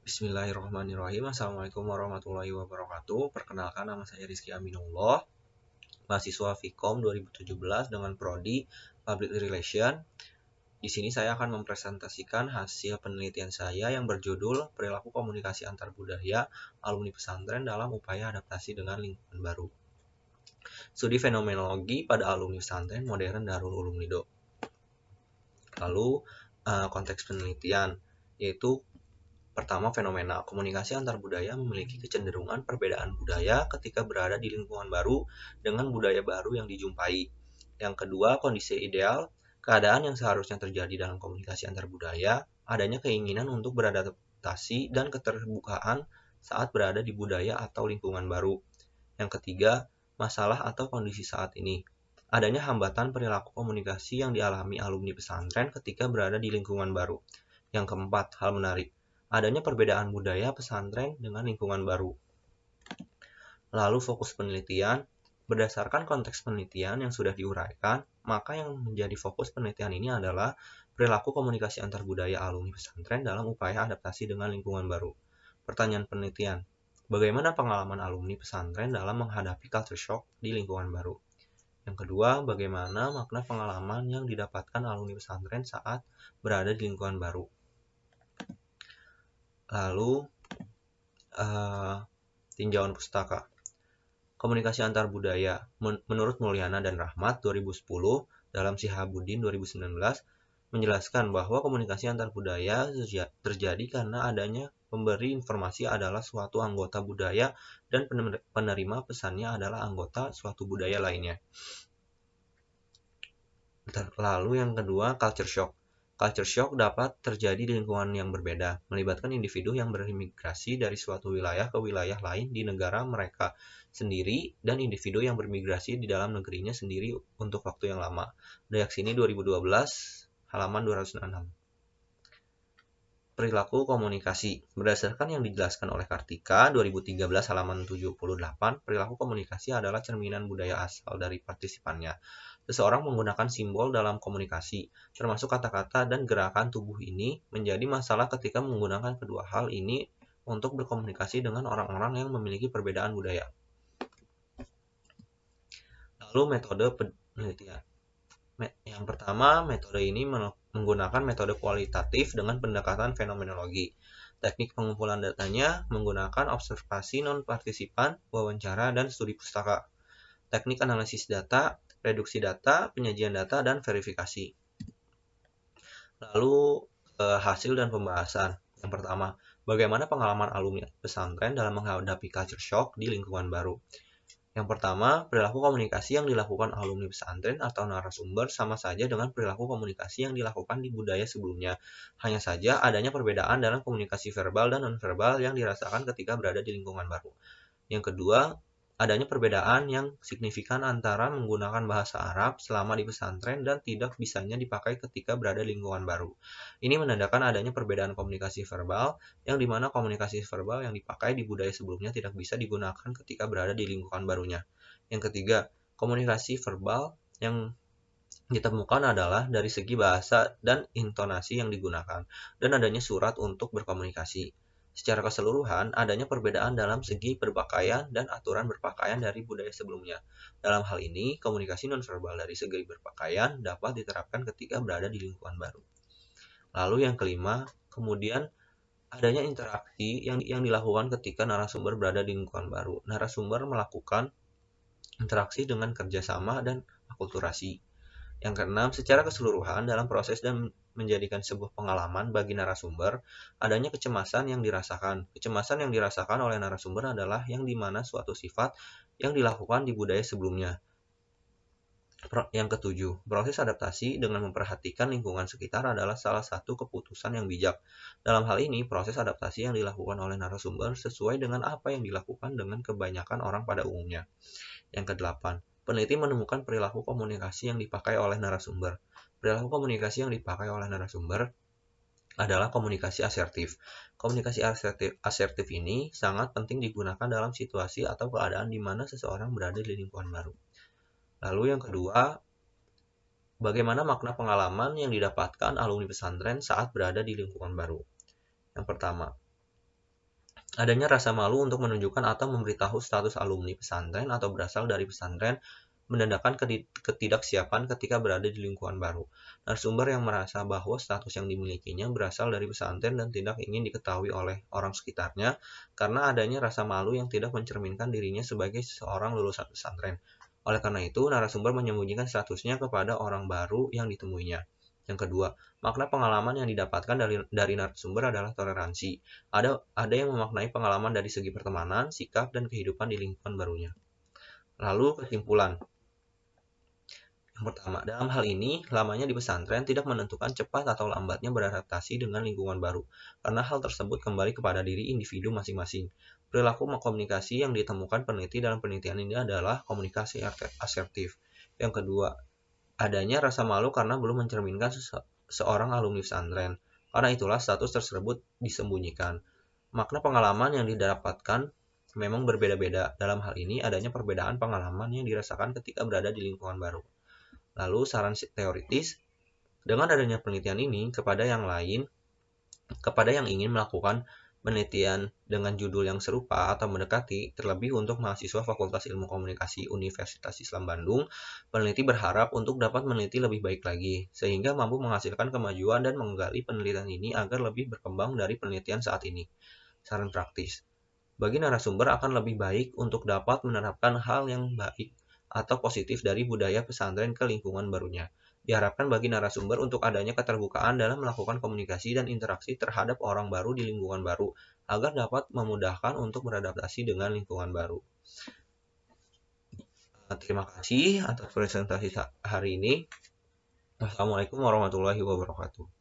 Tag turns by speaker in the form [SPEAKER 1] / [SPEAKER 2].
[SPEAKER 1] Bismillahirrahmanirrahim. Assalamualaikum warahmatullahi wabarakatuh. Perkenalkan, nama saya Rizky Aminullah, mahasiswa Vkom 2017 dengan prodi Public Relation. Di sini saya akan mempresentasikan hasil penelitian saya yang berjudul Perilaku Komunikasi Antar Budaya Alumni Pesantren dalam Upaya Adaptasi dengan Lingkungan Baru. Studi fenomenologi pada alumni pesantren modern Darul Ulum Lido. Lalu konteks penelitian yaitu pertama, fenomena komunikasi antar budaya memiliki kecenderungan perbedaan budaya ketika berada di lingkungan baru dengan budaya baru yang dijumpai. Yang kedua, kondisi ideal, keadaan yang seharusnya terjadi dalam komunikasi antar budaya, adanya keinginan untuk beradaptasi dan keterbukaan saat berada di budaya atau lingkungan baru. Yang ketiga, masalah atau kondisi saat ini, adanya hambatan perilaku komunikasi yang dialami alumni pesantren ketika berada di lingkungan baru. Yang keempat, hal menarik, adanya perbedaan budaya pesantren dengan lingkungan baru. Lalu fokus penelitian, berdasarkan konteks penelitian yang sudah diuraikan, maka yang menjadi fokus penelitian ini adalah perilaku komunikasi antar budaya alumni pesantren dalam upaya adaptasi dengan lingkungan baru. Pertanyaan penelitian, bagaimana pengalaman alumni pesantren dalam menghadapi culture shock di lingkungan baru? Yang kedua, bagaimana makna pengalaman yang didapatkan alumni pesantren saat berada di lingkungan baru? Lalu tinjauan pustaka. Komunikasi antar budaya. Menurut Mulyana dan Rahmat 2010 dalam Sihabuddin 2019 menjelaskan bahwa komunikasi antar budaya terjadi karena adanya pemberi informasi adalah suatu anggota budaya dan penerima pesannya adalah anggota suatu budaya lainnya. Lalu yang kedua, culture shock. Culture shock dapat terjadi di lingkungan yang berbeda, melibatkan individu yang bermigrasi dari suatu wilayah ke wilayah lain di negara mereka sendiri dan individu yang bermigrasi di dalam negerinya sendiri untuk waktu yang lama. Dayaksini 2012, halaman 206. Perilaku komunikasi. Berdasarkan yang dijelaskan oleh Kartika 2013 halaman 78, perilaku komunikasi adalah cerminan budaya asal dari partisipannya. Seseorang menggunakan simbol dalam komunikasi, termasuk kata-kata dan gerakan tubuh ini menjadi masalah ketika menggunakan kedua hal ini untuk berkomunikasi dengan orang-orang yang memiliki perbedaan budaya. Lalu metode penelitian. Yang pertama, metode ini menggunakan metode kualitatif dengan pendekatan fenomenologi. Teknik pengumpulan datanya menggunakan observasi non-partisipan, wawancara, dan studi pustaka. Teknik analisis data, reduksi data, penyajian data, dan verifikasi. Lalu hasil dan pembahasan. Yang pertama, bagaimana pengalaman alumni pesantren dalam menghadapi culture shock di lingkungan baru? Yang pertama, perilaku komunikasi yang dilakukan alumni pesantren atau narasumber sama saja dengan perilaku komunikasi yang dilakukan di budaya sebelumnya. Hanya saja adanya perbedaan dalam komunikasi verbal dan nonverbal yang dirasakan ketika berada di lingkungan baru. Yang kedua, adanya perbedaan yang signifikan antara menggunakan bahasa Arab selama di pesantren dan tidak bisanya dipakai ketika berada di lingkungan baru. Ini menandakan adanya perbedaan komunikasi verbal, yang dimana komunikasi verbal yang dipakai di budaya sebelumnya tidak bisa digunakan ketika berada di lingkungan barunya. Yang ketiga, komunikasi verbal yang ditemukan adalah dari segi bahasa dan intonasi yang digunakan, dan adanya surat untuk berkomunikasi. Secara keseluruhan, adanya perbedaan dalam segi berpakaian dan aturan berpakaian dari budaya sebelumnya. Dalam hal ini, komunikasi nonverbal dari segi berpakaian dapat diterapkan ketika berada di lingkungan baru. Lalu yang kelima, kemudian adanya interaksi yang dilakukan ketika narasumber berada di lingkungan baru. Narasumber melakukan interaksi dengan kerjasama dan akulturasi. Yang keenam, secara keseluruhan dalam proses dan menjadikan sebuah pengalaman bagi narasumber, adanya kecemasan yang dirasakan. Kecemasan yang dirasakan oleh narasumber adalah yang dimana suatu sifat yang dilakukan di budaya sebelumnya. Yang ketujuh, proses adaptasi dengan memperhatikan lingkungan sekitar adalah salah satu keputusan yang bijak. Dalam hal ini, proses adaptasi yang dilakukan oleh narasumber sesuai dengan apa yang dilakukan dengan kebanyakan orang pada umumnya. Yang kedelapan, peneliti menemukan perilaku komunikasi yang dipakai oleh narasumber. Perilaku komunikasi yang dipakai oleh narasumber adalah komunikasi asertif. Komunikasi asertif ini sangat penting digunakan dalam situasi atau keadaan di mana seseorang berada di lingkungan baru. Lalu yang kedua, bagaimana makna pengalaman yang didapatkan alumni pesantren saat berada di lingkungan baru? Yang pertama, Adanya rasa malu untuk menunjukkan atau memberitahu status alumni pesantren atau berasal dari pesantren menandakan ketidaksiapan ketika berada di lingkungan baru. Narasumber yang merasa bahwa status yang dimilikinya berasal dari pesantren dan tidak ingin diketahui oleh orang sekitarnya karena adanya rasa malu yang tidak mencerminkan dirinya sebagai seorang lulusan pesantren. Oleh karena itu, narasumber menyembunyikan statusnya kepada orang baru yang ditemuinya. Yang kedua, makna pengalaman yang didapatkan dari narasumber adalah toleransi. Ada yang memaknai pengalaman dari segi pertemanan, sikap, dan kehidupan di lingkungan barunya. Lalu kesimpulan. Yang pertama, dalam hal ini, lamanya di pesantren tidak menentukan cepat atau lambatnya beradaptasi dengan lingkungan baru, karena hal tersebut kembali kepada diri individu masing-masing. Perilaku komunikasi yang ditemukan peneliti dalam penelitian ini adalah komunikasi asertif. Yang kedua, adanya rasa malu karena belum mencerminkan seorang alumni pesantren. Karena itulah status tersebut disembunyikan. Makna pengalaman yang didapatkan memang berbeda-beda. Dalam hal ini, adanya perbedaan pengalaman yang dirasakan ketika berada di lingkungan baru. Lalu saran teoritis, dengan adanya penelitian ini kepada yang ingin melakukan penelitian dengan judul yang serupa atau mendekati, terlebih untuk mahasiswa Fakultas Ilmu Komunikasi Universitas Islam Bandung, peneliti berharap untuk dapat meneliti lebih baik lagi, sehingga mampu menghasilkan kemajuan dan menggali penelitian ini agar lebih berkembang dari penelitian saat ini. Saran praktis, bagi narasumber akan lebih baik untuk dapat menerapkan hal yang baik atau positif dari budaya pesantren ke lingkungan barunya. Diharapkan bagi narasumber untuk adanya keterbukaan dalam melakukan komunikasi dan interaksi terhadap orang baru di lingkungan baru, agar dapat memudahkan untuk beradaptasi dengan lingkungan baru. Terima kasih atas presentasi hari ini. Wassalamualaikum warahmatullahi wabarakatuh.